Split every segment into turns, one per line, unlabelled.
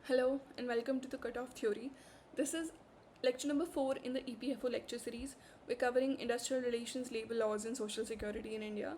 Hello and welcome to the Cutoff Theory. This is lecture number 4 in the EPFO lecture series. We're covering industrial relations, labor laws, and social security in India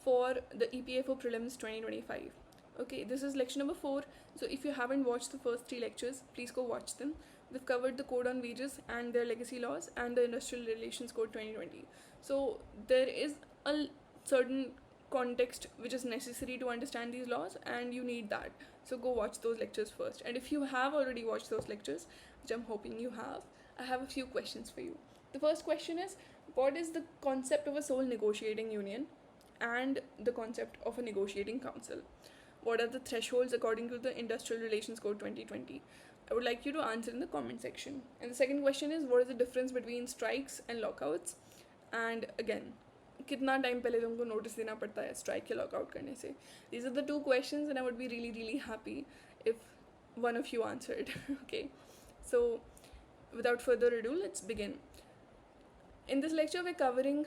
for the EPFO prelims 2025. Okay, this is lecture number 4. So if you haven't watched the first 3 lectures, please go watch them. We've covered the Code on Wages and their legacy laws and the Industrial Relations Code 2020. So there is a certain context which is necessary to understand these laws, and you need that. So go watch those lectures first. And if you have already watched those lectures, which I'm hoping you have, I have a few questions for you. The first question is, what is the concept of a sole negotiating union and the concept of a negotiating council? What are the thresholds according to the Industrial Relations Code 2020? I would like you to answer in the comment section. And the second question is, what is the difference between strikes and lockouts? And again, कितना time पहले तुमको notice देना पड़ता है strike या lockout करने से? These are the two questions and I would be really happy if one of you answered. Okay, so without further ado, let's begin. In this lecture we're covering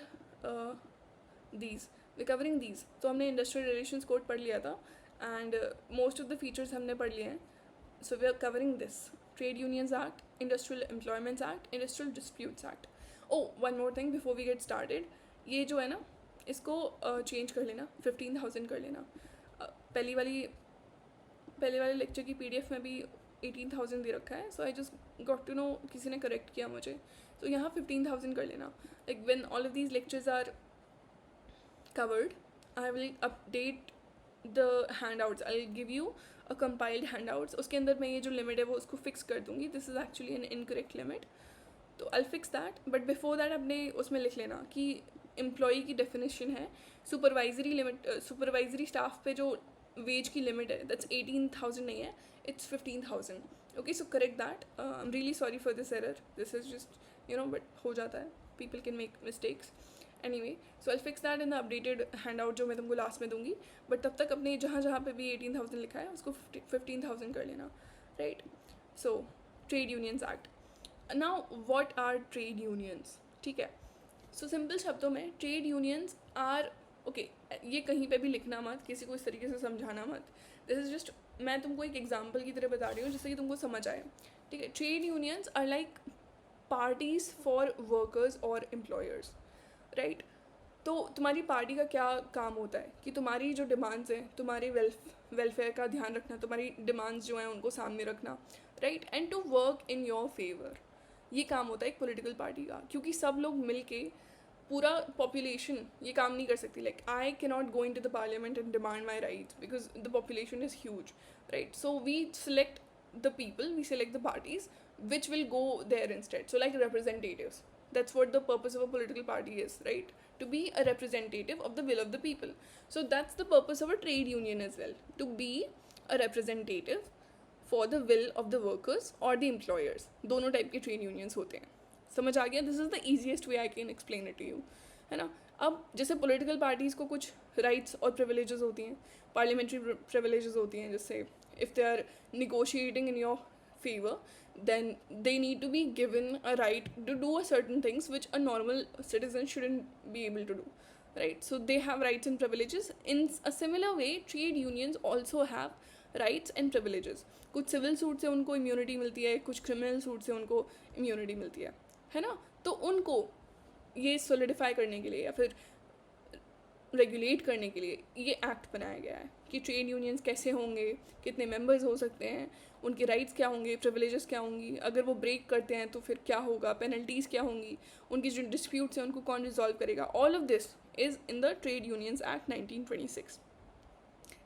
these. तो हमने industrial relations code पढ़ लिया था and most of the features हमने पढ़ लिए हैं. So we are covering this: Trade Unions Act, Industrial Employments Act, Industrial Disputes Act. Oh, one more thing before we get started. ये जो है ना, इसको चेंज कर लेना, 15,000 कर लेना. पहले वाले लेक्चर की PDF में भी 18,000 दे रखा है. So I just got to know, किसी ने करेक्ट किया मुझे, तो यहाँ 15,000 कर लेना. Like when all of these lectures are covered, I will update the handouts. I'll give you a compiled handouts. उसके अंदर मैं ये जो लिमिट है वो उसको फिक्स कर दूँगी. This is actually an incorrect limit, तो I'll fix that. But before that अपने उसमें लिख लेना कि एम्प्लॉई की डेफिनेशन है सुपरवाइजरी लिमिट. सुपरवाइजरी स्टाफ पे जो वेज की लिमिट है दैट्स 18,000 नहीं है, it's 15,000. Okay, so correct that. I am really sorry for this error. This is just but हो जाता है, people can make mistakes. Anyway, so I fix that in the updated hand out जो मैं तुमको last में दूंगी. But तब तक अपने जहाँ पे भी 18,000 लिखा है उसको 15,000 कर लेना, right? So trade unions act. Now what are trade unions? ठीक है, सो सिंपल शब्दों में ट्रेड यूनियंस आर, ओके, ये कहीं पे भी लिखना मत, किसी को इस तरीके से समझाना मत. दिस इज़ जस्ट, मैं तुमको एक एग्जांपल की तरह बता रही हूँ जिससे कि तुमको समझ आए. ठीक है, trade unions are like parties for workers और एम्प्लॉयर्स, राइट? तो तुम्हारी पार्टी का क्या काम होता है कि तुम्हारी जो डिमांड्स हैं, तुम्हारे वेलफेयर का ध्यान रखना, तुम्हारी डिमांड्स जो हैं उनको सामने रखना, right? And to work in your favour. ये काम होता है एक पॉलिटिकल पार्टी का, क्योंकि सब लोग मिल के, पूरा पॉपुलेशन ये काम नहीं कर सकती. Like I can not go into the parliament and demand my rights because the population is huge, right? So we select the people, we select the parties which will go there instead. So like representatives, that's what the purpose of a political party is, right? To be a representative of the will of the people. So that's the purpose of a trade union as well, to be a representative for the will of the workers or the employers. दोनों type के trade unions होते हैं. समझ आ गया? This is the easiest way I can explain it to you, है ना? अब जैसे पॉलिटिकल पार्टीज़ को कुछ राइट्स और प्रिविलेजेस होती हैं, पार्लियामेंट्री प्रिविलेजेस होती हैं, जैसे if they are negotiating in your favor, then they need to be given a right to do a certain things which a normal citizen shouldn't be able to do, right? So they have rights and privileges. In a similar way, trade unions also have rights and privileges. कुछ civil suit से उनको immunity मिलती है, कुछ criminal suit से उनको immunity मिलती है ना? तो उनको ये सोलिडिफाई करने के लिए या फिर रेगुलेट करने के लिए ये एक्ट बनाया गया है कि ट्रेड यूनियंस कैसे होंगे, कितने मेंबर्स हो सकते हैं, उनके राइट्स क्या होंगे, प्रिविलेजेस क्या होंगी, अगर वो ब्रेक करते हैं तो फिर क्या होगा, पेनल्टीज़ क्या होंगी, उनकी जो डिस्प्यूट्स हैं उनको कौन रिजॉल्व करेगा. All of this is in the trade unions act 1926.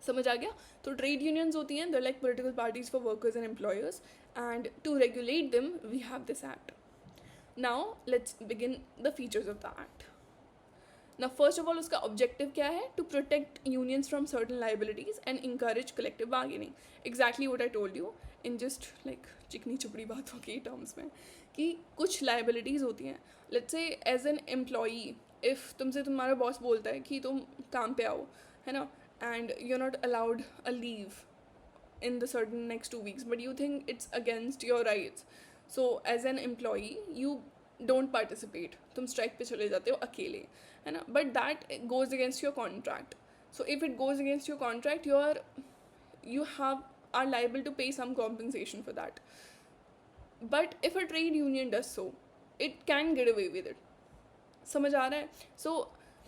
समझ आ गया? तो ट्रेड यूनियंस होती हैं, they like political parties for workers and employers, and to regulate them we have this act. Now let's begin the features of the act. Now first of all, उसका objective क्या है? To protect unions from certain liabilities and encourage collective bargaining. Exactly what I told you in just like चिकनी चुपड़ी बातों के terms में, कि कुछ liabilities होती हैं. Let's say as an employee, if तुमसे तुम्हारा बॉस बोलता है कि तुम काम पे आओ, है ना, and you're not allowed a leave in the certain next 2 weeks, but you think it's against your rights, so as an employee you don't participate, तुम स्ट्राइक पे चले जाते हो अकेले, है ना? But that goes against your contract. So if it goes against your contract, you have are liable to pay some compensation for that. But if a trade union does so, it can get away with it. समझ आ रहा है? So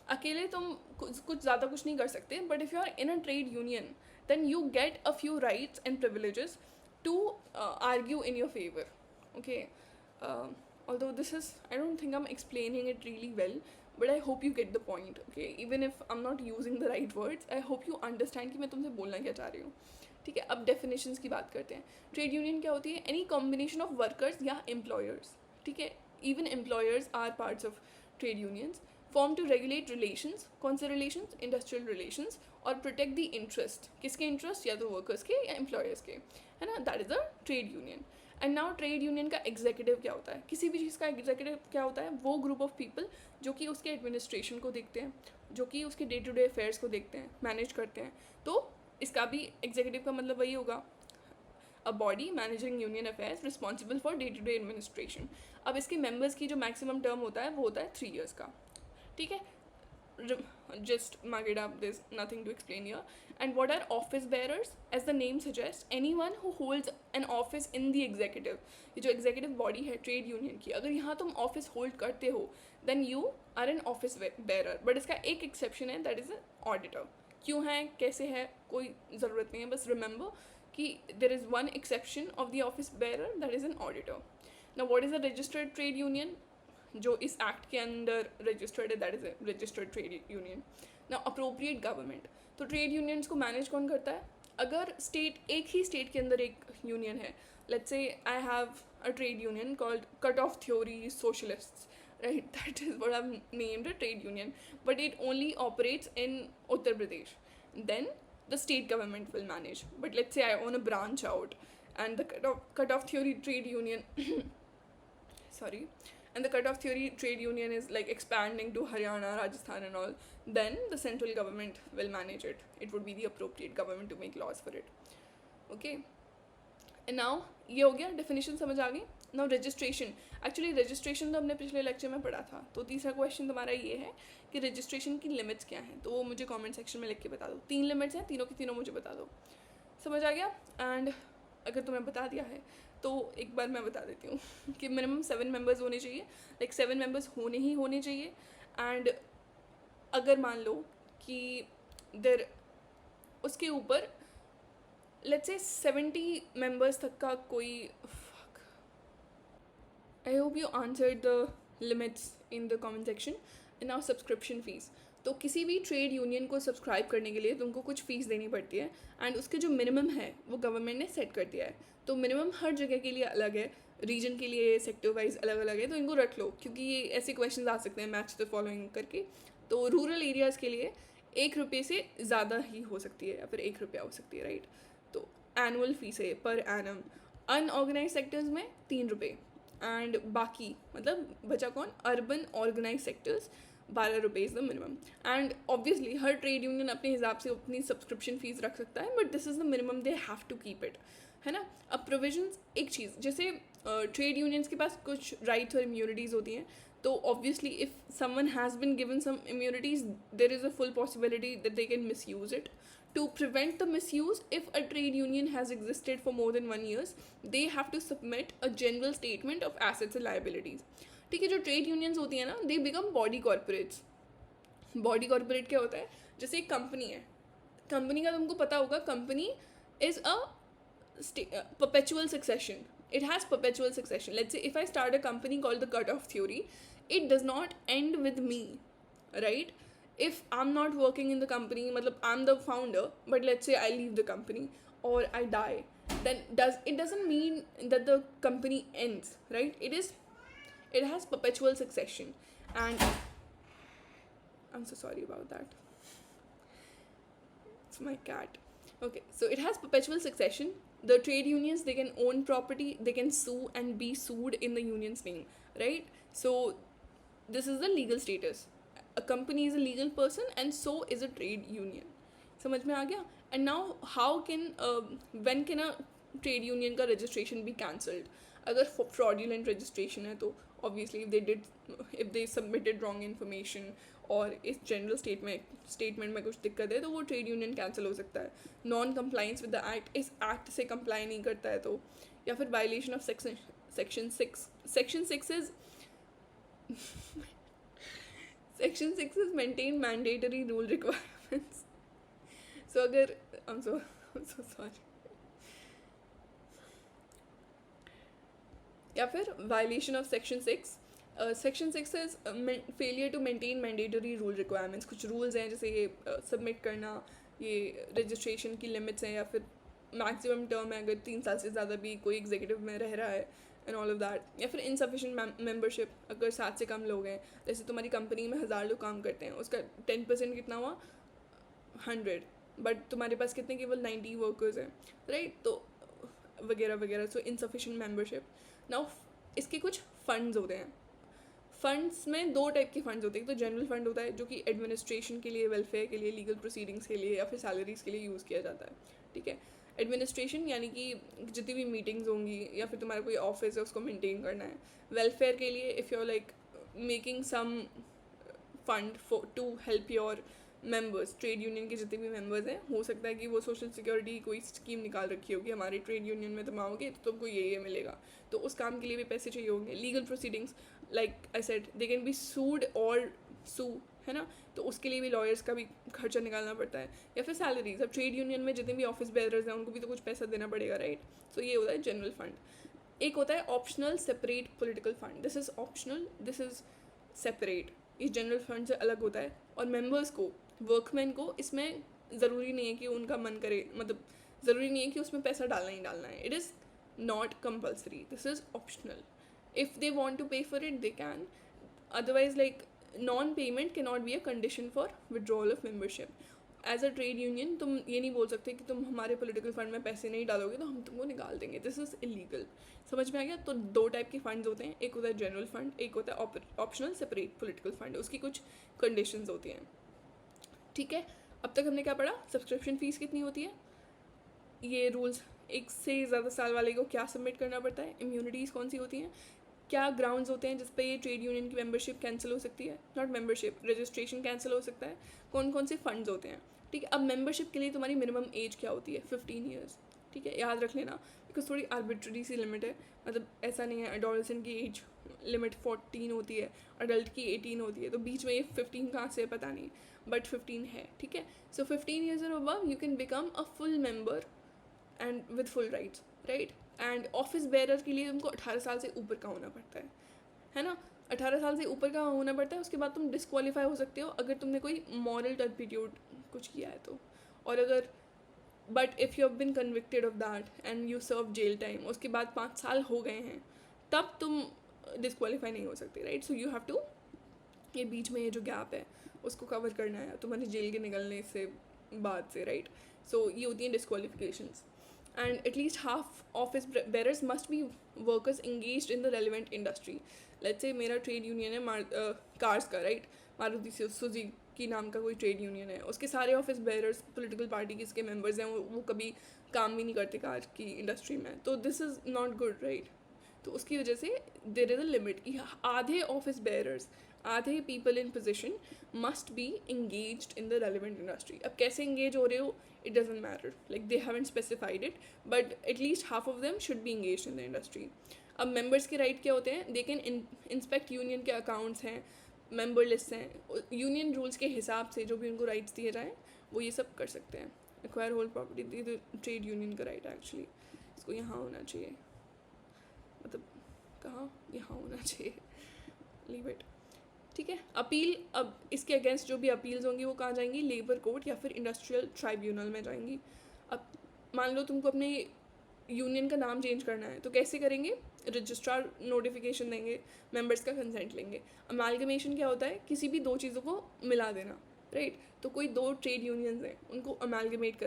अकेले तुम कुछ ज़्यादा कुछ नहीं कर सकते, but if you are in a trade union, then you get a few rights and privileges to argue in your favor. Okay. Although this is, I don't think I'm explaining it really well, but I hope you get the point. Okay, even if I'm not using the right words, I hope you understand कि मैं तुमसे बोलना क्या चाह रही हूँ. ठीक है, अब डेफिनेशंस की बात करते हैं. ट्रेड यूनियन क्या होती है? एनी कॉम्बिनेशन ऑफ वर्कर्स या एम्प्लॉयर्स. ठीक है, even employers are parts of trade unions. Form to regulate relations. कौन से रिलेशंस? Industrial relations. और प्रोटेक्ट द इंटरेस्ट. किसके इंटरेस्ट? या तो वर्कर्स के या एम्प्लॉयर्स के, है ना. That is a trade union. And now trade union का एग्जीक्यूटिव क्या होता है? किसी भी चीज़ का एग्जीक्यूटिव क्या होता है? वो ग्रुप ऑफ पीपल जो कि उसके एडमिनिस्ट्रेशन को देखते हैं, जो कि उसके डे टू डे अफेयर्स को देखते हैं, मैनेज करते हैं. तो इसका भी एग्जीक्यूटिव का मतलब वही होगा, a body managing union affairs responsible for day to day administration. अब इसके मेंबर्स की जो मैक्सिमम टर्म होता है वो होता है 3 years का. ठीक है, just mark it up, there's nothing to explain here. And what are office bearers? As the name suggests, anyone who holds an office in the executive. ये जो executive body है ट्रेड यूनियन की, अगर यहाँ तुम ऑफिस होल्ड करते हो, then you are an office bearer. But इसका एक एक्सेप्शन है, that is an auditor. क्यों है, कैसे है, कोई ज़रूरत नहीं है, बस रिमेंबर कि there is one exception of the office bearer, that is an auditor. Now what is a registered trade union? जो इस एक्ट के अंदर रजिस्टर्ड है, that is a registered trade union. ना अप्रोप्रिएट गवर्नमेंट. तो ट्रेड यूनियंस को manage कौन करता है? अगर स्टेट, एक ही स्टेट के अंदर एक यूनियन है, let's say I have a trade union called cut off theory socialists, right, that is what I have named a trade union, but it only operates in Uttar Pradesh. Then the state government will manage. But let's say I own a branch out and the cut off theory trade union sorry, and the cut off theory trade union is like expanding to Haryana, Rajasthan and all, then the central government will manage it. It would be the appropriate government to make laws for it. Okay, and now ये हो गया, definition समझ आ गई. Now registration. Actually registration तो हमने पिछले lecture में पढ़ा था. तो तीसरा क्वेश्चन तुम्हारा ये है कि रजिस्ट्रेशन की लिमिट्स क्या हैं, तो वो मुझे कमेंट सेक्शन में लिख के बता दो. 3 लिमिट्स हैं, तीनों की तीनों मुझे बता दो. समझ आ गया? एंड अगर तुम्हें बता दिया है तो एक बार मैं बता देती हूँ कि मिनिमम 7 मेंबर्स होने चाहिए. लाइक 7 मेंबर्स होने चाहिए. एंड अगर मान लो कि देर उसके ऊपर लेट्स से 70 मेंबर्स तक का कोई, I hope you answered the limits in the comment section. And now subscription fees. तो किसी भी ट्रेड यूनियन को सब्सक्राइब करने के लिए तुमको कुछ फ़ीस देनी पड़ती है. एंड उसके जो मिनिमम है वो गवर्नमेंट ने सेट कर दिया है. तो मिनिमम हर जगह के लिए अलग है, रीजन के लिए सेक्टर वाइज अलग अलग है. तो इनको रख लो क्योंकि ये ऐसे क्वेश्चन आ सकते हैं मैच द फॉलोइंग करके. तो रूरल एरियाज़ के लिए 1 रुपये से ज़्यादा ही हो सकती है या फिर 1 रुपया हो सकती है, राइट. तो एनुअल फीस है पर एनम. अनऑर्गेनाइज सेक्टर्स में 3 रुपये. एंड बाकी मतलब बचा कौन? अर्बन ऑर्गेनाइज सेक्टर्स 12 रुपये is the minimum. And obviously हर ट्रेड यूनियन अपने हिसाब से अपनी सब्सक्रिप्शन फीस रख सकता है, but this is the minimum they have to keep it, है ना. अब प्रोविजंस, एक चीज़ जैसे ट्रेड यूनियंस के पास कुछ राइट्स और इम्यूनिटीज़ होती हैं. तो obviously if someone has been given some immunities, there is a full possibility that they can misuse it. To prevent the misuse, if a trade union has existed for more than 1 year, they have to submit a general statement of assets and liabilities. ठीक है, जो trade unions होती हैं ना, they become body corporates. Body corporate क्या होता है? जैसे एक कंपनी है, कंपनी का तुमको पता होगा, company is a perpetual succession. It has perpetual succession. Let's say if I start a company called the Cut-Off Theory, it does not end with me, right? If I'm not working in the company, matlab I'm the founder, but let's say I leave the company or I die, then it doesn't mean that the company ends, right? It has perpetual succession. And I'm so sorry about that. It's my cat. Okay, so it has perpetual succession. The trade unions, they can own property, they can sue and be sued in the union's name, right? So this is the legal status. A company is a legal person and so is a trade union. समझ में आ गया? And now when can a trade union का registration be cancelled? अगर fraudulent registration है तो obviously if they submitted wrong information और इस जनरल स्टेटमेंट में कुछ दिक्कत है तो वो ट्रेड यूनियन कैंसिल हो सकता है. Non compliance with the act, इस एक्ट से कंप्लाई नहीं करता है तो, या फिर violation of section 6 is Section 6 is maintain mandatory rule requirements. So अगर I'm so sorry. या फिर violation of Section 6. Section 6 is failure to maintain mandatory rule requirements. कुछ rules हैं जैसे ये submit करना, ये registration की limits हैं, या फिर maximum term है अगर 3 साल से ज़्यादा भी कोई executive में रह रहा है एंड ऑल ऑफ दैट, या फिर इनसफिशेंट मेंबरशिप, अगर 7 से कम लोग हैं, जैसे तुम्हारी कंपनी में 1000 लोग काम करते हैं, उसका 10% कितना हुआ 100, बट तुम्हारे पास कितने केवल 90 वर्कर्स हैं, राइट, तो वगैरह वगैरह. सो इनसफिशेंट मेंबरशिप. नाउ इसके कुछ फंड्स होते हैं. फंड्स में 2 टाइप के फंड्स होते हैं. तो जनरल फंड होता है जो कि एडमिनिस्ट्रेशन के लिए, वेलफेयर के लिए, लीगल प्रोसीडिंग्स के लिए, या फिर सैलरीज के लिए यूज़ किया जाता है. ठीक है. एडमिनिस्ट्रेशन यानी कि जितनी भी मीटिंग्स होंगी या फिर तुम्हारा कोई ऑफिस है उसको मेंटेन करना है. वेलफेयर के लिए if you are like making some fund for to help your members, trade union के जितने भी मेंबर्स हैं, हो सकता है कि वो सोशल सिक्योरिटी की कोई स्कीम निकाल रखी होगी, हमारे ट्रेड यूनियन में तुम आओगे तो तुमको ये मिलेगा, तो उस काम के लिए भी पैसे चाहिए होंगे. Legal proceedings like I said they can be sued or sue, है ना, तो उसके लिए भी लॉयर्स का भी खर्चा निकालना पड़ता है. या फिर सैलरीज, अब ट्रेड यूनियन में जितने भी ऑफिस बेयरर्स हैं उनको भी तो कुछ पैसा देना पड़ेगा, राइट. सो ये होता है जनरल फंड. एक होता है optional separate political fund. This is optional, this is separate. इस जनरल फंड से अलग होता है और मेंबर्स को, वर्कमैन को इसमें ज़रूरी नहीं है कि उनका मन करे, मतलब ज़रूरी नहीं है कि उसमें पैसा डालना ही डालना है. It is not compulsory, this is optional. If they want to pay for it they can, otherwise like non-payment cannot be a condition for withdrawal of membership. As a trade union तुम ये नहीं बोल सकते कि तुम हमारे political fund में पैसे नहीं डालोगे तो हम तुमको निकाल देंगे. This is illegal. समझ में आ गया. तो 2 टाइप के फंड्स होते हैं, एक होता है जनरल फंड, एक होता है ऑप्शनल सेपरेट पॉलिटिकल फंड. उसकी कुछ कंडीशंस होती हैं. ठीक है. अब तक हमने क्या पढ़ा? सब्सक्रिप्शन फ़ीस कितनी होती है, ये रूल्स, 1 से ज़्यादा साल वाले को क्या सबमिट करना पड़ता है, इम्यूनिटीज़ कौन सी होती हैं, क्या ग्राउंड्स होते हैं जिस पे ये ट्रेड यूनियन की मेंबरशिप कैंसिल हो सकती है, नॉट मेंबरशिप, रजिस्ट्रेशन कैंसिल हो सकता है, कौन कौन से फंड्स होते हैं. ठीक है. अब मेंबरशिप के लिए तुम्हारी मिनिमम एज क्या होती है, 15 ईयर्स. ठीक है, याद रख लेना, बिकॉज थोड़ी आर्बिट्ररी सी लिमिट है. मतलब ऐसा नहीं है एडोलसेंट की एज लिमिट 14 होती है, अडल्ट की 18 होती है, तो बीच में ये 15 कहाँ से पता नहीं, बट 15 है. ठीक है. सो 15 ईयर्स और above you can become a full member and with full rights, right. And office bearer के लिए तुमको 18 साल से ऊपर का होना पड़ता है ना, 18 साल से ऊपर का होना पड़ता है. उसके बाद तुम डिस्क्वालीफाई हो सकते हो अगर तुमने कोई मॉरल टर्पिट्यूड कुछ किया है तो. और अगर but if you have been convicted of that and you serve jail time, उसके बाद 5 साल हो गए हैं, तब तुम डिस्क्वालीफाई नहीं हो सकते, right. So you have to, ये बीच में ये जो गैप है उसको कवर करना है तुम्हारे जेल के निकलने से बाद से, राइट. सो ये होती हैं डिस्क्वालिफिकेशंस. And at least half office bearers must be workers engaged in the relevant industry. Let's say मेरा ट्रेड यूनियन है कार्स का, राइट, मारुति सुजुकी नाम का कोई ट्रेड यूनियन है, उसके सारे ऑफिस बेयरर्स पॉलिटिकल पार्टी के इसके मेंबर्स हैं, वो कभी काम भी नहीं करते कार की इंडस्ट्री में, तो this is not good, right. तो उसकी वजह से देयर इज़ अ लिमिट कि आधे ऑफिस बेयरर्स, आधे people in position must be engaged in the relevant industry. अब कैसे इंगेज हो रहे हो, it doesn't matter, like they haven't specified it, but at least half of them should be engaged in the industry. अब members के right क्या होते हैं, they can inspect union के accounts हैं, member lists हैं, union rules के हिसाब से जो भी उनको rights दिए जाएँ वो ये सब कर सकते हैं. acquire whole property, ये trade union का right actually, इसको यहाँ होना चाहिए, मतलब कहाँ, यहाँ होना चाहिए, leave it. ठीक है. अपील, अब इसके अगेंस्ट जो भी अपील्स होंगी वो कहाँ जाएंगी, लेबर कोर्ट या फिर इंडस्ट्रियल ट्राइब्यूनल में जाएंगी. अब मान लो तुमको अपने यूनियन का नाम चेंज करना है तो कैसे करेंगे, रजिस्ट्रार नोटिफिकेशन देंगे, मेंबर्स का कंसेंट लेंगे. अमालगमेशन क्या होता है, किसी भी 2 चीज़ों को मिला देना, राइट. तो कोई 2 ट्रेड यूनियंस हैं उनको अमालगमेट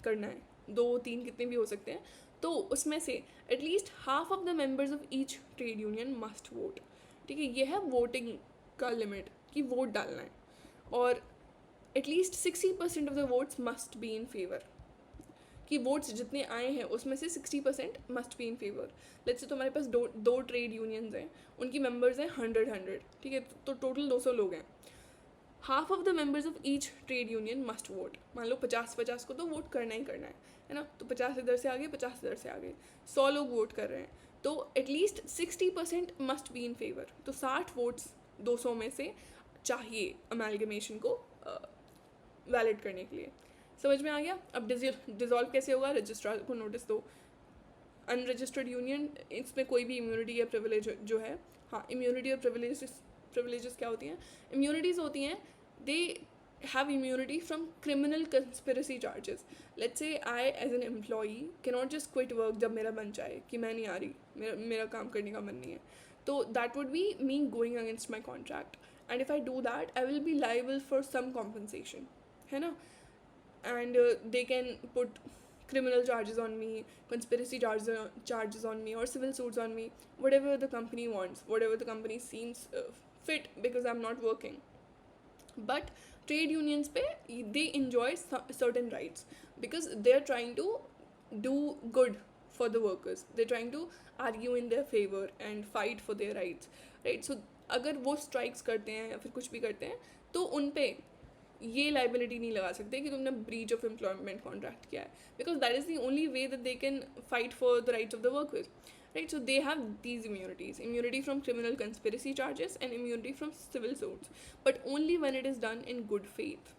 करना है, 2-3 कितने भी हो सकते हैं, तो उसमें से at least half of the members of each trade union must vote. ठीक है. ये है वोटिंग का लिमिट कि वोट डालना है, और at least 60% of the votes must be in favour, कि वोट्स जितने आए हैं उसमें से 60% must be in favour. Let's say तुम्हारे पास दो ट्रेड यूनियंस हैं, उनकी मेंबर्स हैं 100. ठीक है. तो टोटल 200 लोग हैं, half of the members of each trade union must vote. मान लो 50-50 को तो वोट करना ही करना है ना. तो 50 इधर से आगे, 50 इधर से आगे, 100 लोग वोट कर रहे हैं, तो at least 60% must be in favour. तो 60 वोट्स 200 में से चाहिए अमेलगमेशन को वैलिड करने के लिए. समझ में आ गया. अब डिज़ोल्व कैसे होगा? रजिस्ट्रार को नोटिस दो. अनरजिस्टर्ड यूनियन, इसमें कोई भी इम्यूनिटी या प्रिविलेज जो है, हाँ, इम्यूनिटी और प्रिविलेजेस क्या होती हैं? इम्यूनिटीज़ होती हैं, दे have immunity from criminal conspiracy charges. Let's say I as an employee cannot just quit work जब मेरा मन चाहे कि मैं नहीं आ रही, मेरा काम करने का मन नहीं है, तो that would be me going against my contract, and if I do that I will be liable for some compensation, है ना. And they can put criminal charges on me, conspiracy charges on me, or civil suits on me, whatever the company wants, whatever the company seems fit, because I'm not working. But trade unions pe they enjoy certain rights because they are trying to do good for the workers. They're trying to argue in their favor and fight for their rights, right? So अगर वो strikes करते हैं या फिर कुछ भी करते हैं तो उन पे ये लाइबिलिटी नहीं लगा सकते कि तुमने ब्रीच ऑफ एम्प्लॉयमेंट कॉन्ट्रैक्ट किया है, because that is the only way that they can fight for the rights of the workers, right? So they have these immunities: immunity from criminal conspiracy charges and immunity from civil suits, but only when it is done in good faith,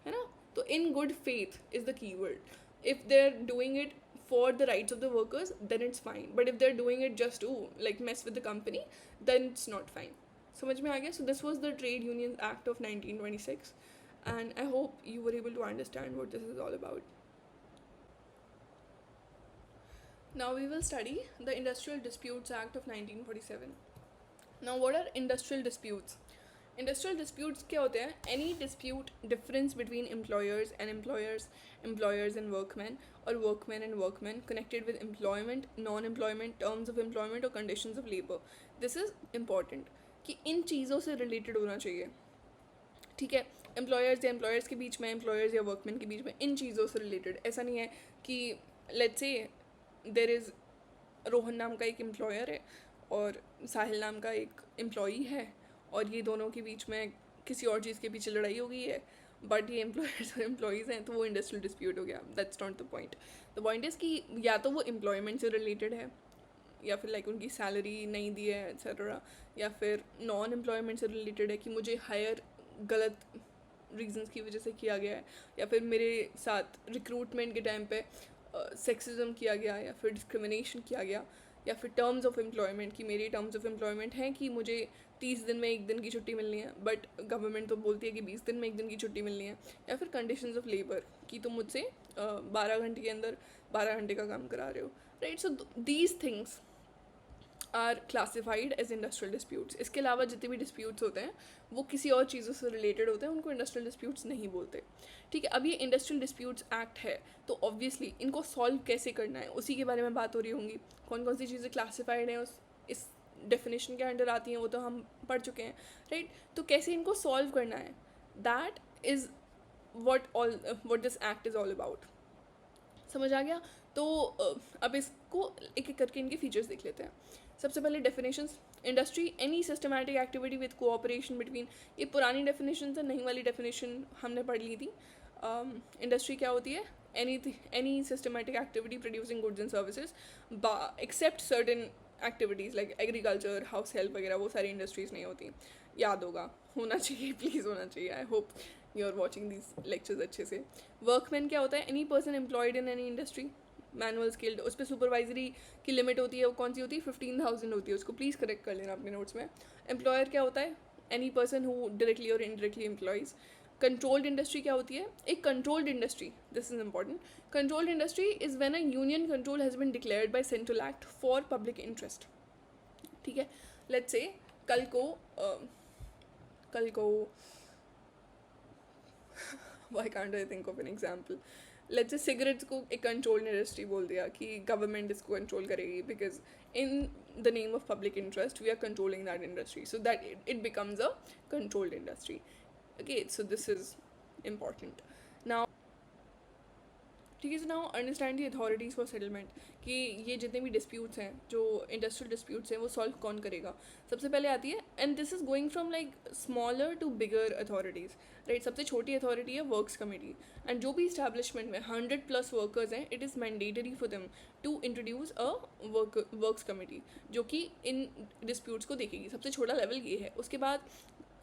है ना. तो in good faith is the key word. If they're doing it for the rights of the workers, then it's fine, but if they're doing it just to like mess with the company, then it's not fine. समझ में आ गया? So this was the Trade Unions Act of 1926, and I hope you were able to understand what this is all about. Now we will study the Industrial Disputes Act of 1947. Now what are industrial disputes? Industrial disputes क्या होते हैं? Any dispute difference between employers and employers, employers and workmen, or workmen and workmen, connected with employment, non-employment, terms of employment or conditions of labor. This is important कि इन चीज़ों से related होना चाहिए, ठीक है. एम्प्लॉयर्स या एम्प्लॉयर्स के बीच में, एम्प्लॉयर्स या वर्कमैन के बीच में, इन चीज़ों से रिलेटेड. ऐसा नहीं है कि let's say there is Rohan नाम का एक एम्प्लॉयर है और साहिल नाम का एक एम्प्लॉई है, और ये दोनों के बीच में किसी और चीज़ के पीछे लड़ाई हो गई है, बट ये एम्प्लॉयर्स और एम्प्लॉईज़ हैं, तो वो इंडस्ट्रियल डिस्प्यूट हो गया. That's not the point. The point is कि या तो वो एम्प्लॉयमेंट से रिलेटेड है, या फिर लाइक उनकी सैलरी नहीं दी है एक्सेट्रा, या फिर नॉन एम्प्लॉयमेंट से रिलेटेड है कि मुझे हायर गलत रीजंस की वजह से किया गया है, या फिर मेरे साथ रिक्रूटमेंट के टाइम पे सेक्सिज्म किया गया, या फिर डिस्क्रिमिनेशन किया गया, या फिर टर्म्स ऑफ एम्प्लॉयमेंट की मेरी टर्म्स ऑफ एम्प्लॉयमेंट हैं कि मुझे 30 दिन में 1 दिन की छुट्टी मिलनी है, बट गवर्नमेंट तो बोलती है कि 20 दिन में 1 दिन की छुट्टी मिलनी है, या फिर कंडीशंस ऑफ लेबर कि तुम मुझसे 12 घंटे के अंदर 12 घंटे का काम करा रहे हो, right. So these things are classified as industrial disputes. इसके अलावा जितने भी डिस्प्यूट्स होते हैं वो किसी और चीज़ों से रिलेटेड होते हैं, उनको इंडस्ट्रियल डिस्प्यूट्स नहीं बोलते, ठीक है. अब ये इंडस्ट्रियल डिस्प्यूट्स एक्ट है, तो ऑब्वियसली इनको सॉल्व कैसे करना है उसी के बारे में बात हो रही होंगी. कौन कौन सी चीज़ें क्लासिफाइड हैं इस डेफिनेशन के अंडर आती हैं वो तो हम पढ़ चुके हैं, राइट. तो कैसे इनको सॉल्व करना है, that is what this act is all about. समझ आ गया? तो अब इसको एक एक करके इनके फीचर्स देख लेते हैं. सबसे पहले definitions. Industry any systematic activity with cooperation between. ये पुरानी डेफिनेशन है, नई वाली डेफिनेशन हमने पढ़ ली थी. इंडस्ट्री क्या होती है? Any systematic activity producing goods and services except certain activities like agriculture, house help वगैरह, वो सारी इंडस्ट्रीज़ नहीं होती. याद होगा, होना चाहिए, प्लीज़ होना चाहिए. I hope you are watching these lectures अच्छे से. वर्कमैन क्या होता है? Any person employed in any industry, manual skilled. उस पर सुपरवाइजरी की लिमिट होती है, वो कौन सी होती है? 15,000 होती है. उसको प्लीज़ करेक्ट कर लेना अपने नोट्स में. एम्प्लॉयर क्या होता है? एनी पर्सन हु डायरेक्टली और इनडायरेक्टली एम्प्लॉयज़. कंट्रोल्ड इंडस्ट्री क्या होती है? एक controlled industry, this is important. Controlled industry is when a union control has been declared by central act for public interest, ठीक है. लेट्स से कल को why can't I think of an example. Let's say cigarettes को एक controlled industry बोल दिया कि government इसको कंट्रोल करेगी because in the name of public interest we are controlling that industry, so that it becomes a controlled industry. Okay, so this is important. Now ठीक है. So now understand the authorities for settlement, कि ये जितने भी disputes हैं, जो industrial disputes हैं, वो सॉल्व कौन करेगा. सबसे पहले आती है, and this is going from like smaller to bigger authorities, right. सबसे छोटी अथॉरिटी है वर्क्स कमेटी. एंड जो भी इस्टेब्लिशमेंट में 100+ वर्कर्स हैं, it is mandatory for them to introduce a works committee, जो कि इन डिस्प्यूट्स को देखेगी. सबसे छोटा लेवल ये है. उसके बाद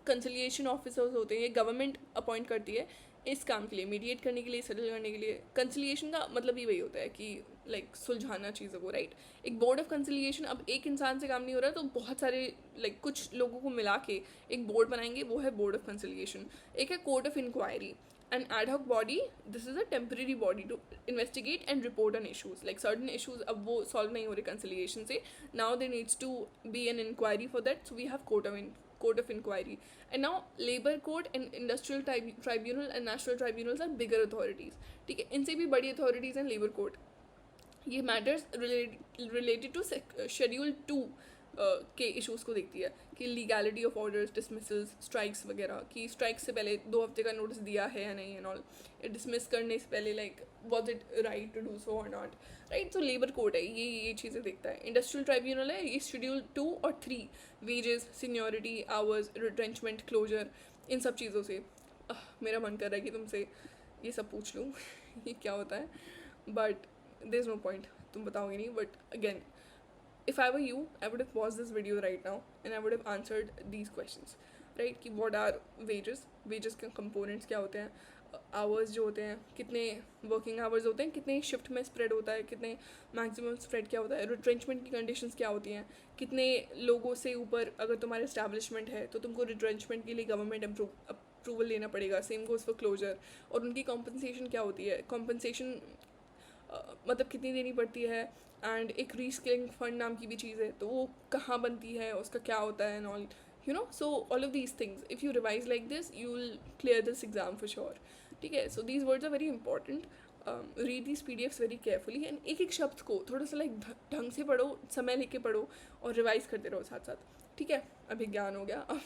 कंसिलिएशन ऑफिसर्स होते हैं, गवर्नमेंट अपॉइंट करती है इस काम के लिए, मीडिएट करने के लिए, सेटल करने के लिए. कंसिलिएशन का मतलब ही वही होता है कि लाइक सुलझाना चीज़ों को, राइट. एक बोर्ड ऑफ कंसिलिएशन, अब एक इंसान से काम नहीं हो रहा, तो बहुत सारे लाइक कुछ लोगों को मिला के एक बोर्ड बनाएंगे, वो है बोर्ड ऑफ कंसिलिएशन. एक है court of inquiry, an ad hoc body. This is a temporary body to investigate and report on issues, like certain issues अब वो सॉल्व नहीं हो रहे कंसिलिएशन से. Now they needs to be an inquiry for that, so we have court of inquiry. And now labor court and industrial tribunal and national tribunals are bigger authorities. ठीक है, इनसे भी बड़ी authorities हैं labor court. ये matters related to schedule 2 के issues को देखती है, कि legality of orders, dismissals, strikes वगैरह, कि स्ट्राइक्स से पहले 2 हफ्ते का नोटिस दिया है या नहीं, एंड ऑल. डिसमिस करने से पहले like was it right to do so और नॉट, राइट. तो लेबर कोर्ट है, ये चीज़ें देखता है. इंडस्ट्रियल ट्राइब्यूनल है, ये शेड्यूल 2 और 3, wages, seniority, hours, retrenchment, closure, इन सब चीज़ों से. मेरा मन कर रहा है कि तुमसे ये सब पूछ लूँ ये क्या होता है, but there is no point, तुम बताओगे नहीं. But again, if I were you, I would have paused this video right now and I would have answered these questions, right. कि what are wages के components क्या होते हैं, hours जो होते हैं, कितने working hours होते हैं, कितने shift में spread होता है, कितने maximum spread क्या होता है, retrenchment की conditions क्या होती हैं, कितने लोगों से ऊपर अगर तुम्हारे establishment है तो तुमको retrenchment के लिए government approval लेना पड़ेगा. same goes for closure. और उनकी compensation क्या होती है, compensation मतलब कितनी देनी पड़ती है. एंड एक रीस्किलिंग फंड नाम की भी चीज़ है, तो वो कहाँ बनती है, उसका क्या होता है, and all, you know. So all of these things, if you revise like this, you will clear this exam for sure. ठीक है. So these words are very important. Read these PDFs very carefully, and एक एक शब्द को थोड़ा सा like ढंग से पढ़ो, समय लेके पढ़ो, और रिवाइज करते रहो साथ साथ. ठीक है. अभी ज्ञान हो गया.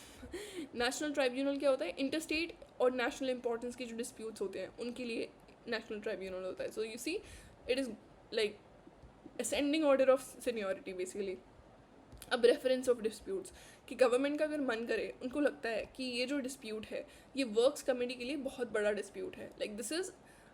नेशनल ट्राइब्यूनल क्या होता है, इंटरस्टेट और नेशनल इंपॉर्टेंस के जो डिस्प्यूट्स होते हैं उनके लिए नेशनल ट्राइब्यूनल होता है. So you see, it is like ascending order of seniority basically. अब रेफरेंस ऑफ डिस्प्यूट्स, कि गवर्नमेंट का अगर मन करे, उनको लगता है कि ये जो डिस्प्यूट है ये वर्क्स कमेटी के लिए बहुत बड़ा डिस्प्यूट है, like this is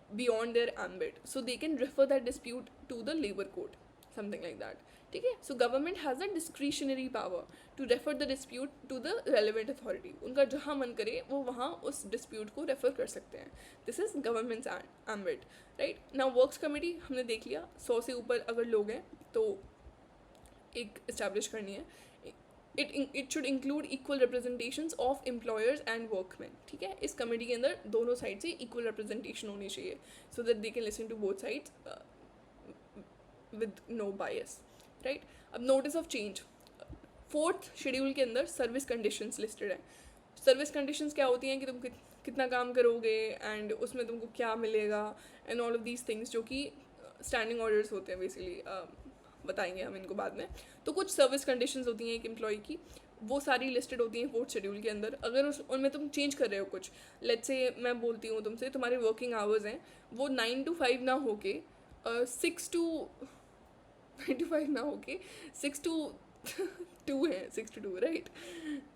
beyond their ambit, so they can refer that dispute to the labour court, something like that. ठीक है. So government has a discretionary power to refer the dispute to the relevant authority. उनका जहाँ मन करे वो वहाँ उस dispute को रेफर कर सकते हैं. This is governments ambit, right. Now works committee हमने देख लिया, 100 से ऊपर अगर लोग हैं तो एक इस्टेब्लिश करनी है. It should include equal representations of employers and workman. ठीक है. इस कमेटी के अंदर दोनों साइड से इक्वल रिप्रेजेंटेशन होनी चाहिए, so that they can listen to both sides with no bias, right. अब notice of change, 4th schedule के अंदर सर्विस कंडीशंस लिस्टेड है. सर्विस कंडीशंस क्या होती हैं, कि तुम कितना काम करोगे एंड उसमें तुमको क्या मिलेगा, and all of these things, जो कि स्टैंडिंग ऑर्डर्स होते हैं बेसिकली. बताएंगे हम इनको बाद में. तो कुछ सर्विस कंडीशंस होती हैं एक एम्प्लॉय की, वो सारी लिस्टेड होती हैं 4th शेड्यूल के अंदर. अगर उनमें तुम चेंज कर रहे हो कुछ, लेट्स से मैं बोलती हूँ तुमसे, तुम्हारे वर्किंग आवर्स हैं वो 9 to 5 ना होके 6 to 9 to 5 ना होके 6 to 2 है, 6 to 2, राइट.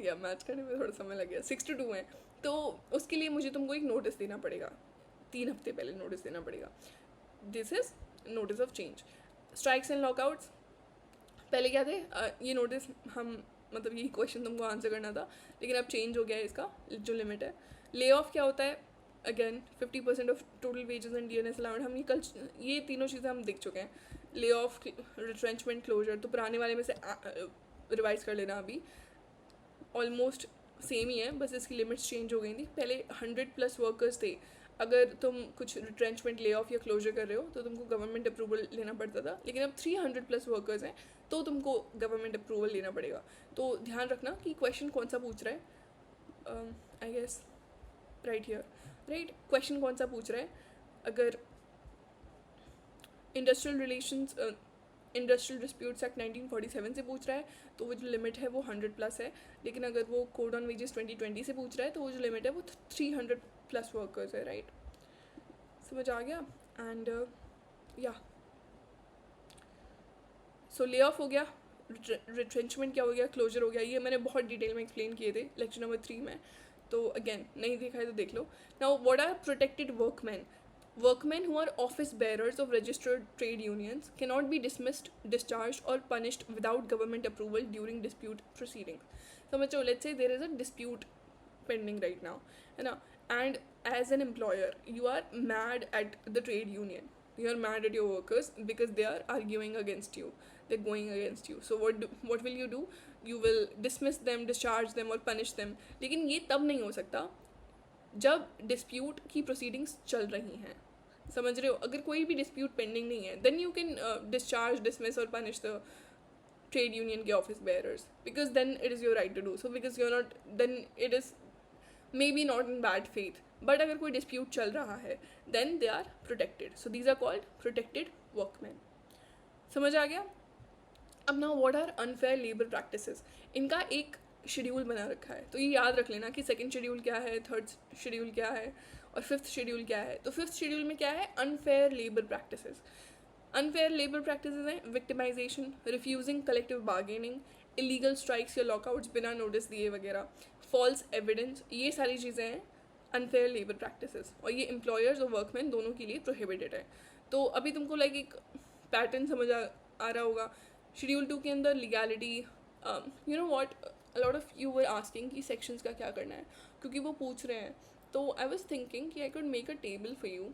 या मैच करने में थोड़ा समय लग गया. 6 to 2 है, तो उसके लिए मुझे तुमको एक नोटिस देना पड़ेगा, 3 हफ्ते पहले नोटिस देना पड़ेगा. This is notice of change. Strikes and lockouts, पहले क्या थे, ये नोटिस हम मतलब यही क्वेश्चन तुमको आंसर करना था, लेकिन अब चेंज हो गया है इसका जो लिमिट है. ले ऑफ क्या होता है, again 50% of total wages and DNS allowed. हम ये तीनों चीज़ें हम देख चुके हैं. ले ऑफ, रिट्रेंचमेंट, क्लोजर, तो पुराने वाले में से रिवाइज कर लेना. अभी ऑलमोस्ट सेम ही है, बस इसकी लिमिट्स चेंज हो गई थी. पहले 100+ वर्कर्स थे, अगर तुम कुछ रिट्रेंचमेंट, ले ऑफ या क्लोजर कर रहे हो तो तुमको गवर्नमेंट अप्रूवल लेना पड़ता था. लेकिन अब 300+ वर्कर्स हैं तो तुमको गवर्नमेंट अप्रूवल लेना पड़ेगा. तो ध्यान रखना कि क्वेश्चन कौन सा पूछ रहा है. I guess right here, right. Question कौन सा पूछ रहा है, अगर इंडस्ट्रियल डिस्प्यूट्स एक्ट 1947 से पूछ रहा है तो वो जो लिमिट है वो 100+ है. लेकिन अगर वो कोड ऑन वेजेस 2020 से पूछ रहा है तो वो जो लिमिट है वो 300+ वर्कर्स है, राइट. समझ आ गया. एंड या सो ले ऑफ हो गया, रिट्रेंचमेंट क्या हो गया, क्लोजर हो गया, ये मैंने बहुत डिटेल में एक्सप्लेन किए थे लेक्चर नंबर 3 में, तो अगेन नहीं देखा है तो देख लो. Now what are protected workman? Workmen who are office bearers of registered trade unions cannot be dismissed, discharged, or punished without government approval during dispute proceedings. समझो, let's say there is a dispute pending right now, है ना, and as an employer you are mad at the trade union, you are mad at your workers because they are arguing against you, they're going against you. So what will you do? You will dismiss them, discharge them, or punish them. लेकिन ये तब नहीं हो सकता जब dispute की proceedings चल रही हैं. समझ रहे हो? अगर कोई भी डिस्प्यूट पेंडिंग नहीं है then you can discharge, dismiss और पनिश द ट्रेड यूनियन के office bearers, because then it is your right to do so, because you are not, then it is maybe not in bad faith. But अगर कोई dispute चल रहा है then they are protected. So these are called protected workman. समझ आ गया? अब now what are unfair labour practices? इनका एक शेड्यूल बना रखा है, तो ये याद रख लेना कि सेकंड शेड्यूल क्या है, थर्ड शेड्यूल क्या है और फिफ्थ शेड्यूल क्या है. तो फिफ्थ शेड्यूल में क्या है? Unfair labour practices. Unfair labour practices हैं victimisation, refusing collective bargaining, illegal strikes या लॉकआउट्स बिना नोटिस दिए वगैरह, फॉल्स एविडेंस, ये सारी चीज़ें हैं अनफेयर लेबर प्रैक्टिसेस, और ये एम्प्लॉयर्स और वर्कमैन दोनों के लिए प्रोहिबिटेड है. तो अभी तुमको लाइक एक पैटर्न समझ आ रहा होगा. शेड्यूल 2 के अंदर legality, you know what, a lot of you were asking कि सेक्शंस का क्या करना है, क्योंकि वो पूछ रहे हैं. तो आई वॉज थिंकिंग कि I could make a table for you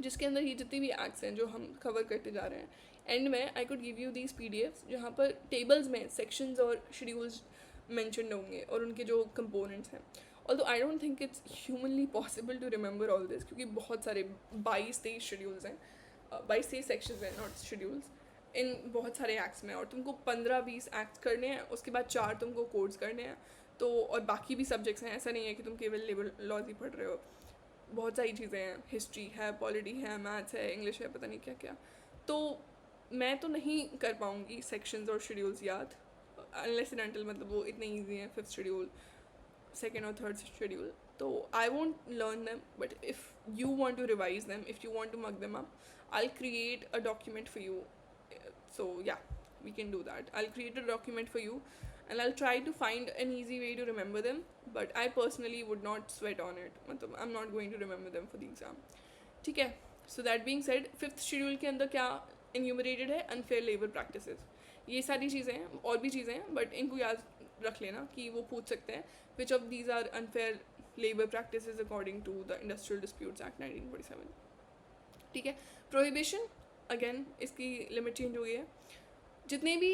जिसके अंदर ये जितनी भी एक्ट्स हैं जो हम कवर करते जा रहे हैं, एंड में I could give you these PDFs जहाँ पर टेबल्स में सेक्शंस और शेड्यूल्स मैंशनड होंगे और उनके जो कंपोनेंट्स हैं. Although I don't think it's humanly possible to remember all this, क्योंकि बहुत सारे 22-23 शेड्यूल्स हैं, 22-23 सेक्शंस हैं, नॉट शेड्यूल्स, इन बहुत सारे एक्ट्स में, और तुमको 15-20 एक्ट्स करने हैं, उसके बाद 4 तुमको कोड्स करने हैं. तो और बाकी भी सब्जेक्ट्स हैं, ऐसा नहीं है कि तुम केवल लेबर लॉज ही पढ़ रहे हो, बहुत सारी चीज़ें हैं, हिस्ट्री है, पॉलिटी है, मैथ्स है, इंग्लिश है, पता नहीं क्या क्या. तो मैं तो नहीं कर पाऊँगी सेक्शंस और शेड्यूल्स याद, अनलेस एंड अनटिल मतलब वो इतने ईजी हैं, फिफ्थ शेड्यूल, सेकेंड और थर्ड शेड्यूल. तो I won't learn them, but if you want to revise them, if you want to mug them up, I create a document for you. So yeah, we can do that. I'll create a document for you and I'll try to find an easy way to remember them, but I personally would not sweat on it. मतलब I'm not going to remember them for the exam. ठीक है? So that being said, fifth schedule के अंदर क्या enumerated है? Unfair labor practices. ये सारी चीज़ें हैं, और भी चीज़ें हैं, but इनको याद रख लेना कि वो पूछ सकते हैं which of these are unfair labor practices according to the Industrial Disputes Act 1947. ठीक है? Prohibition, अगेन इसकी लिमिट चेंज हुई है. जितने भी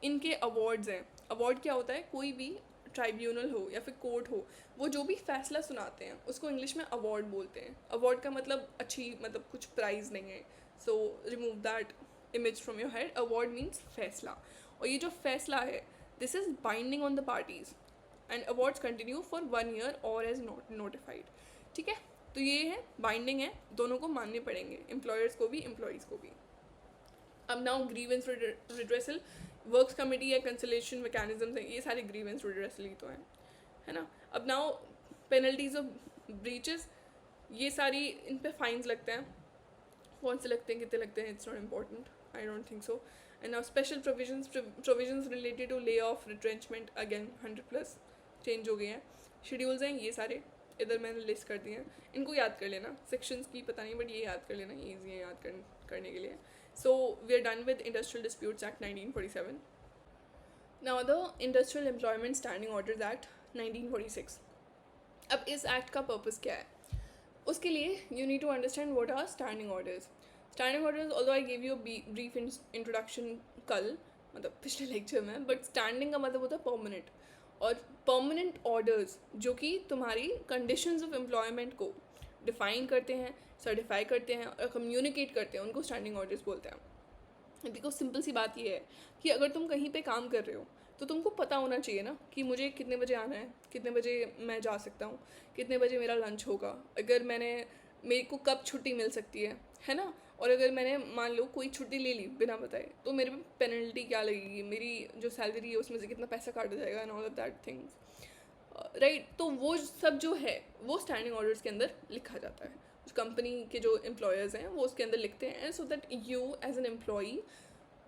इनके अवार्ड्स हैं, अवार्ड क्या होता है? कोई भी ट्राइब्यूनल हो या फिर कोर्ट हो, वो जो भी फैसला सुनाते हैं उसको इंग्लिश में अवार्ड बोलते हैं. अवार्ड का मतलब अच्छी, मतलब कुछ प्राइज़ नहीं है. So remove that image from your head. Award means फैसला, और ये जो फैसला है this is binding on the parties and awards continue for 1 year और एज नोटिफाइड. ठीक है? तो ये है बाइंडिंग है, दोनों को मानने पड़ेंगे, एम्प्लॉयर्स को भी, एम्प्लॉयज़ को भी. अब now grievance redressal, works committee या कंसलेशन मैकेनिज्म्स हैं, ये सारे ग्रीवेंस रिड्रेसल ही तो हैं, है ना. अब नाउ पेनल्टीज ऑफ ब्रीचेस, ये सारी, इन पे फाइन्स लगते हैं. कौन से लगते हैं, कितने लगते हैं, it's not important, I don't think so. And now special provisions related to lay off, retrenchment, again 100+ change हो गए हैं. शेड्यूल्स हैं ये सारे, इधर मैंने लिस्ट कर दिए हैं, इनको याद कर लेना. सेक्शंस की पता नहीं, बट ये याद कर लेना, ये ईजी है याद करने के लिए. So we are done with industrial disputes act 1947. Now the industrial employment standing orders act 1946. अब इस एक्ट का पर्पस क्या है? उसके लिए you need to understand what are standing orders. Standing orders, although I give you brief introduction कल, मतलब पिछले लेक्चर में, बट स्टैंडिंग का मतलब होता है परमानेंट. और परमानेंट ऑर्डर्स जो कि तुम्हारी कंडीशंस ऑफ एम्प्लॉयमेंट को डिफ़ाइन करते हैं, सर्टिफाई करते हैं और कम्युनिकेट करते हैं, उनको स्टैंडिंग ऑर्डर्स बोलते हैं. देखो सिंपल सी बात ये है कि अगर तुम कहीं पे काम कर रहे हो तो तुमको पता होना चाहिए ना कि मुझे कितने बजे आना है, कितने बजे मैं जा सकता हूँ, कितने बजे मेरा लंच होगा, अगर मेरे को कब छुट्टी मिल सकती है ना. और अगर मैंने मान लो कोई छुट्टी ले ली बिना बताए, तो मेरे पे पेनल्टी क्या लगेगी, मेरी जो सैलरी है उसमें से कितना पैसा काटा जाएगा, and all of that things, right. तो वो सब जो है वो स्टैंडिंग ऑर्डर्स के अंदर लिखा जाता है. कंपनी के जो एम्प्लॉयर्स हैं वो उसके अंदर लिखते हैं, so that you as an employee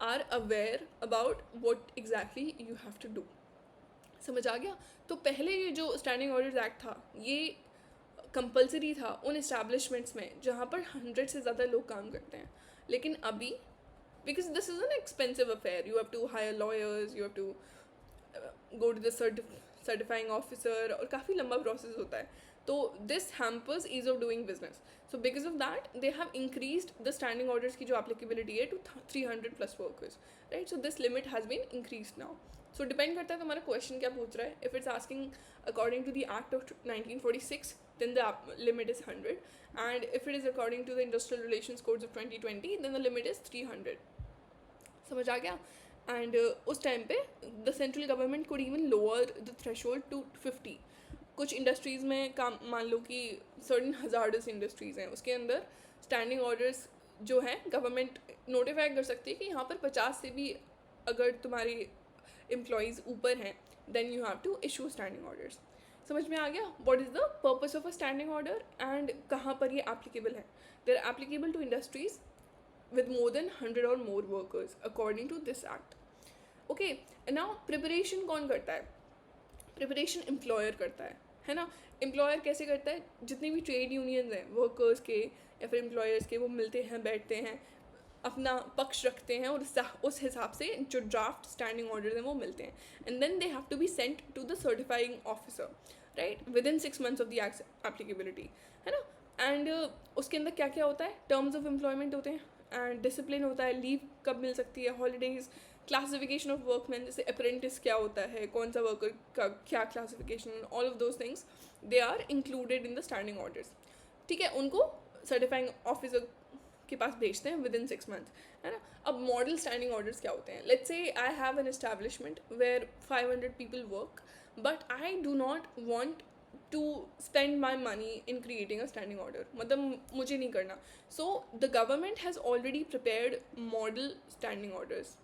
are aware about what exactly you have to do. समझ आ गया? तो पहले ये जो स्टैंडिंग ऑर्डर्स एक्ट था ये कंपलसरी था उन इस्टेब्लिशमेंट्स में जहाँ पर 100 से ज़्यादा लोग काम करते हैं, लेकिन अभी because this is an expensive affair, you have to hire lawyers, you have to go to the certifying officer, और काफ़ी लंबा प्रोसेस होता है, तो this hampers ease of doing business. So because of that they have increased the standing orders की जो applicability है to 300 plus workers, right? So this limit has been increase now. So depend करता है तुम्हारा question क्या पूछ रहा है। If it's asking according to the act of 1946 then the limit is 100, and if it is according to the industrial relations codes of 2020 then the limit is 300। समझ आ गया? एंड उस टाइम पे the central government could even lower the threshold to 50। कुछ industries में काम, मान लो कि सर्टन हजार्डस इंडस्ट्रीज़ हैं, उसके अंदर स्टैंडिंग ऑर्डर्स जो हैं गवर्नमेंट नोटिफाई कर सकती है कि यहाँ पर 50 से भी अगर तुम्हारे एम्प्लॉयज़ ऊपर हैं then you have to issue standing orders. समझ में आ गया? What is the purpose of a standing order and कहाँ पर ये एप्लीकेबल है? They are applicable to industries with more than 100 or more workers according to this act। okay, now preparation कौन करता है? प्रिपरेशन एम्प्लॉयर करता है ना? एम्प्लॉयर कैसे करता है? जितनी भी ट्रेड यूनियंस हैं वर्कर्स के या फिर एम्प्लॉयर्स के, वो मिलते हैं, बैठते हैं, अपना पक्ष रखते हैं और उस हिसाब से जो ड्राफ्ट स्टैंडिंग ऑर्डर्स हैं वो मिलते हैं, and then they have to be sent to the certifying officer, right, within 6 months of the applicability, है ना? एंड उसके अंदर क्या क्या होता है? टर्म्स ऑफ एम्प्लॉयमेंट होते हैं, एंड डिसिप्लिन होता है, लीव कब मिल सकती है, हॉलीडेज़, क्लासिफिकेशन ऑफ वर्कमैन, जैसे अप्रेंटिस क्या होता है, कौन सा वर्कर का क्या classification, all of those things they are included in the standing orders. ठीक है, उनको सर्टिफाइंग ऑफिसर के पास भेजते हैं विद इन 6 months, है ना? अब मॉडल स्टैंडिंग ऑर्डर्स क्या होते हैं? Let's say I have an establishment where 500 people work, but I do not want to spend my money in creating a standing order, मतलब मुझे नहीं करना। So the government has already prepared model standing orders,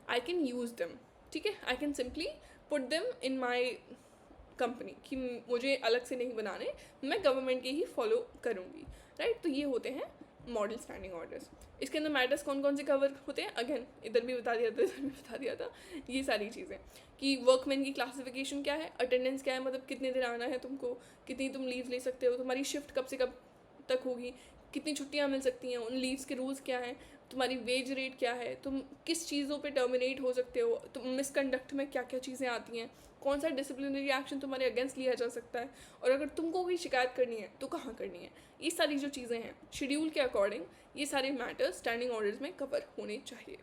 I can use them, ठीक है? I can simply put them in my company कि मुझे अलग से नहीं बनाने, मैं गवर्नमेंट के ही फॉलो करूँगी, राइट? तो ये होते हैं मॉडल स्टैंडिंग ऑर्डर्स। इसके अंदर मैटर्स कौन कौन से कवर होते हैं? अगेन इधर भी बता दिया था, इधर भी बता दिया था, ये सारी चीज़ें कि वर्कमैन की क्लासिफिकेशन क्या है, अटेंडेंस क्या है, मतलब कितने दिन आना है तुमको, कितनी तुम लीव ले सकते हो, तुम्हारी शिफ्ट कब से कब तक होगी, कितनी छुट्टियाँ मिल सकती हैं, उन लीव्स के रूल्स क्या हैं, तुम्हारी वेज रेट क्या है, तुम किस चीज़ों पे टर्मिनेट हो सकते हो, तुम मिसकंडक्ट में क्या क्या चीज़ें आती हैं, कौन सा डिसिप्लिनरी एक्शन तुम्हारे अगेंस्ट लिया जा सकता है, और अगर तुमको कोई शिकायत करनी है तो कहाँ करनी है, ये सारी जो चीज़ें हैं शेड्यूल के अकॉर्डिंग ये सारे मैटर्स स्टैंडिंग ऑर्डर्स में कवर होने चाहिए।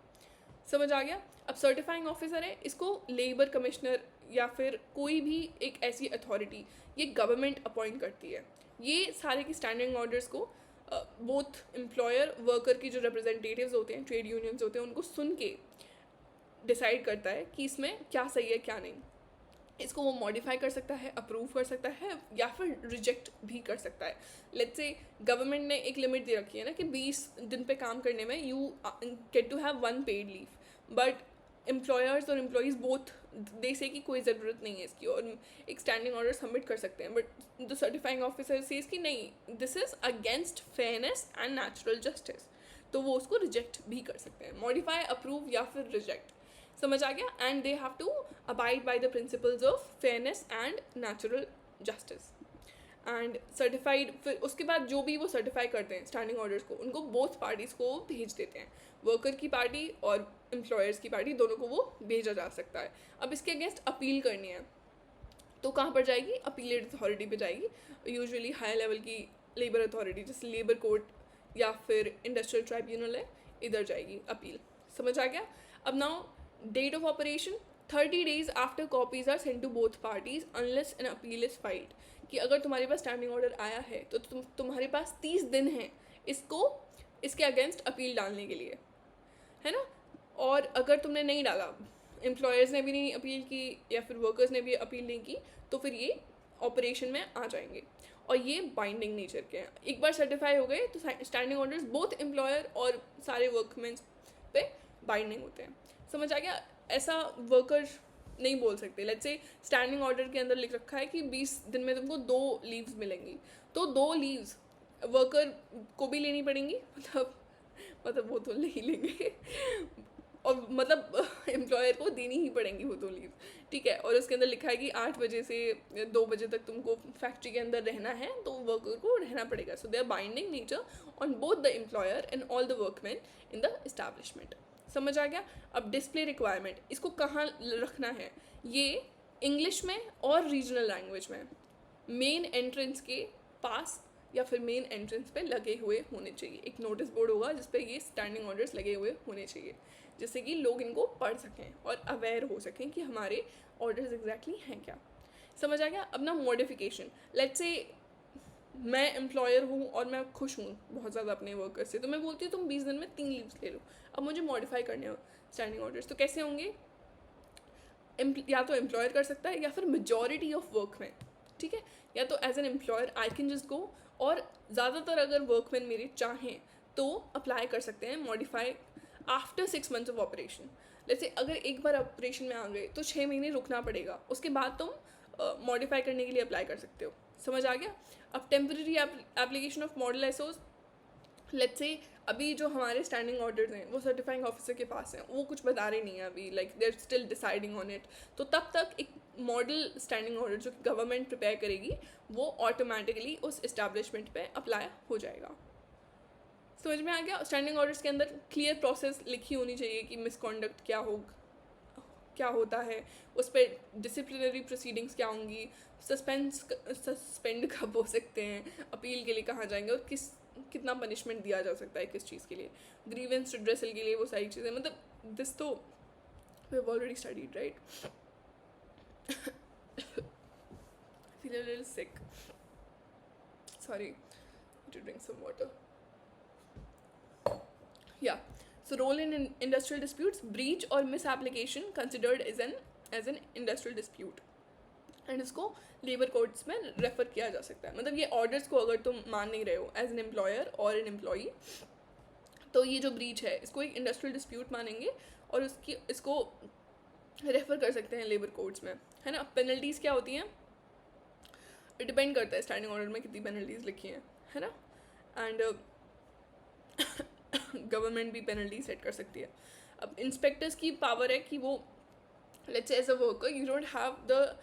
समझ आ गया? अब सर्टिफाइंग ऑफिसर है, इसको लेबर कमिश्नर या फिर कोई भी एक ऐसी अथॉरिटी ये गवर्नमेंट अपॉइंट करती है। ये सारे की स्टैंडिंग ऑर्डर्स को बोथ एम्प्लॉयर वर्कर की जो रिप्रेजेंटेटिव्स होते हैं, ट्रेड यूनियंस होते हैं, उनको सुन के डिसाइड करता है कि इसमें क्या सही है क्या नहीं। इसको वो मॉडिफाई कर सकता है, अप्रूव कर सकता है, या फिर रिजेक्ट भी कर सकता है। लेट्स से गवर्नमेंट ने एक लिमिट दे रखी है ना कि 20 दिन पे काम करने में you get to have 1 paid leave, but employers और एम्प्लॉयज़ बोथ दे से कि कोई ज़रूरत नहीं है इसकी, और एक स्टैंडिंग ऑर्डर सबमिट कर सकते हैं, but the certifying officer says कि नहीं, this is against fairness and natural justice, तो वो उसको रिजेक्ट भी कर सकते हैं, मॉडिफाई, अप्रूव या फिर रिजेक्ट। समझ आ गया? And they have to abide by the principles of fairness and natural justice and certified. फिर उसके बाद जो भी वो सर्टिफाई करते हैं स्टैंडिंग ऑर्डर्स को, उनको बोथ पार्टीज़ को भेज देते हैं, वर्कर की पार्टी और एम्प्लॉयर्स की पार्टी, दोनों को वो भेजा जा सकता है। अब इसके अगेंस्ट अपील करनी है तो कहाँ पर जाएगी? अपीलेट अथॉरिटी पे जाएगी, यूजुअली हाई लेवल की लेबर अथॉरिटी जैसे लेबर कोर्ट या फिर इंडस्ट्रियल ट्राइब्यूनल है, इधर जाएगी अपील। समझ आ गया? अब now date of operation 30 days after copies are send to both parties unless an appeal is filed, कि अगर तुम्हारे पास स्टैंडिंग ऑर्डर आया है तो तुम्हारे पास 30 दिन हैं इसके अगेंस्ट अपील डालने के लिए, है ना? और अगर तुमने नहीं डाला, एम्प्लॉयर्स ने भी नहीं अपील की या फिर वर्कर्स ने भी अपील नहीं की, तो फिर ये ऑपरेशन में आ जाएंगे, और ये बाइंडिंग नेचर के हैं। एक बार सर्टिफाई हो गए तो स्टैंडिंग ऑर्डर्स बोथ एम्प्लॉयर और सारे वर्कमैन पे बाइंडिंग होते हैं। समझ आ गया? ऐसा वर्कर नहीं बोल सकते। लेट्स से स्टैंडिंग ऑर्डर के अंदर लिख रखा है कि 20 दिन में तुमको 2 लीव्स मिलेंगी, तो 2 लीव्स वर्कर को भी लेनी पड़ेंगी, मतलब वो तो नहीं लेंगे, और मतलब एम्प्लॉयर को देनी ही पड़ेंगी वो तो लीव, ठीक है। और उसके अंदर लिखा है कि 8 बजे से 2 बजे तक तुमको फैक्ट्री के अंदर रहना है, तो वर्कर को रहना पड़ेगा। So they are binding nature on both the employer and all the workman in the establishment. समझ आ गया। अब डिस्प्ले रिक्वायरमेंट, इसको कहाँ रखना है, ये इंग्लिश में और रीजनल लैंग्वेज में मेन एंट्रेंस के पास या फिर मेन एंट्रेंस पे लगे हुए होने चाहिए। एक नोटिस बोर्ड होगा जिस पे ये स्टैंडिंग ऑर्डर्स लगे हुए होने चाहिए, जिससे कि लोग इनको पढ़ सकें और अवेयर हो सकें कि हमारे ऑर्डर्स एग्जैक्टली हैं क्या। समझ आ गया। अब ना मॉडिफिकेशन, लेट्स से मैं एम्प्लॉयर हूँ और मैं खुश हूँ बहुत ज़्यादा अपने वर्कर से, तो मैं बोलती हूँ तुम 20 दिन में 3 लीव्स ले लो। अब मुझे मॉडिफाई करने हो स्टैंडिंग ऑर्डर्स, तो कैसे होंगे, या तो एम्प्लॉयर कर सकता है या फिर मेजॉरिटी ऑफ वर्कमैन, ठीक है। या तो as an employer I can just go, और ज़्यादातर अगर वर्कमैन मेरे चाहें तो अप्लाई कर सकते हैं modify after 6 months of operation. जैसे अगर एक बार ऑपरेशन में आ गए तो 6 महीने रुकना पड़ेगा, उसके बाद तुम मॉडिफाई करने के लिए अप्लाई कर सकते हो। समझ आ गया। अब टेम्परेरी एप्लीकेशन ऑफ मॉडल एसओज, लेट्स से अभी जो हमारे स्टैंडिंग ऑर्डर्स हैं वो सर्टिफाइंग ऑफिसर के पास हैं, वो कुछ बता रहे नहीं है अभी, like they are still deciding on it, तो तब तक एक मॉडल स्टैंडिंग ऑर्डर जो गवर्नमेंट प्रिपेयर करेगी वो ऑटोमेटिकली उस इस्टेब्लिशमेंट पे अप्लाई हो जाएगा। समझ में आ गया। स्टैंडिंग ऑर्डर्स के अंदर क्लियर प्रोसेस लिखी होनी चाहिए कि मिसकॉन्डक्ट क्या होता है, उस पर डिसिप्लिनरी प्रोसीडिंग्स क्या होंगी, सस्पेंड कब हो सकते हैं, अपील के लिए कहाँ जाएंगे, और कितना पनिशमेंट दिया जा सकता है किस चीज़ के लिए, ग्रीवेंस रिड्रेसल के लिए, वो सारी चीज़ें, मतलब दिस तो we have already studied, right. Feel a little sick, sorry, to drink some water. Yeah. So role in industrial disputes, breach or misapplication considered as an industrial dispute. And इसको labour codes में refer किया जा सकता है। मतलब ये orders को अगर तुम मान नहीं रहे हो एज एन एम्प्लॉयर और एन एम्प्लॉई, तो ये जो ब्रीच है इसको एक इंडस्ट्रियल डिस्प्यूट मानेंगे और इसको रेफर कर सकते हैं लेबर कोड्स में, है ना। पेनल्टीज़ क्या होती हैं, डिपेंड करता है स्टैंडिंग ऑर्डर में कितनी पेनल्टीज़ लिखी हैं, है ना। एंड गवर्नमेंट भी पेनल्टी सेट कर सकती है। अब इंस्पेक्टर्स की पावर है कि वो, let's say as a worker you don't have the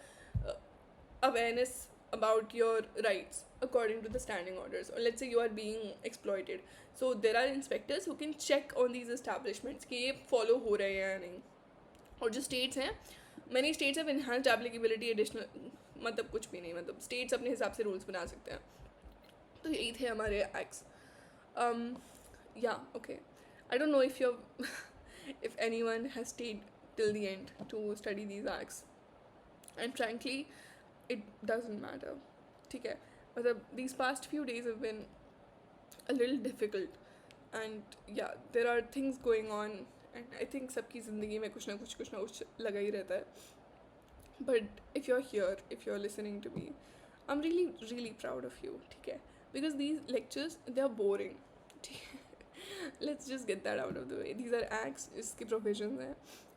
awareness about your rights according to the standing orders, or let's say you are being exploited, so there are inspectors who can check on these establishments कि ये follow हो रहे हैं या नहीं। और जो states हैं, many states have enhanced applicability additional, मतलब कुछ भी नहीं, मतलब states अपने हिसाब से rules बना सकते हैं। तो यही थे हमारे acts। Yeah, okay, I don't know if you're if anyone has stayed till the end to study these acts, and frankly it doesn't matter, ठीक है। मतलब these past few days have been a little difficult, and yeah, there are things going on, and I think सबकी ज़िंदगी में कुछ ना कुछ लगा ही रहता है। But if you're here, if you're listening to me, I'm really really proud of you, ठीक है, because these lectures they are boring, let's just get that out of the way। these are acts, इसके provisions हैं,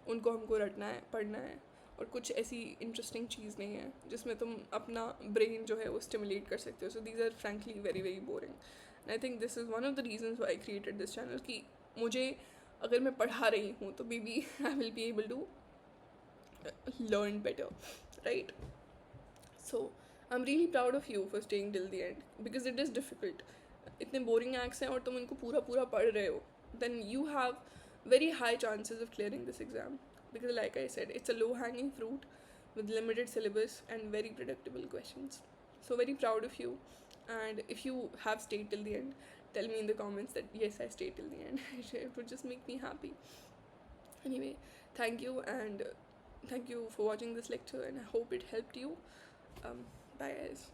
उनको हमको रटना है, पढ़ना है, और कुछ ऐसी इंटरेस्टिंग चीज़ नहीं है जिसमें तुम अपना ब्रेन जो है वो स्टिमुलेट कर सकते हो। So these are frankly very very boring, and I think this is one of the reasons why I created this channel, कि मुझे अगर मैं पढ़ा रही हूँ तो maybe I will be able to learn better, right. So I am really proud of you for staying till the end, because it is difficult. इतने boring acts हैं और तुम इनको पूरा पढ़ रहे हो, then you have very high chances of clearing this exam, because like I said, it's a low hanging fruit with limited syllabus and very predictable questions. So very proud of you, and if you have stayed till the end, tell me in the comments that yes, I stayed till the end. It would just make me happy. Anyway, thank you, and thank you for watching this lecture, and I hope it helped you. Bye guys.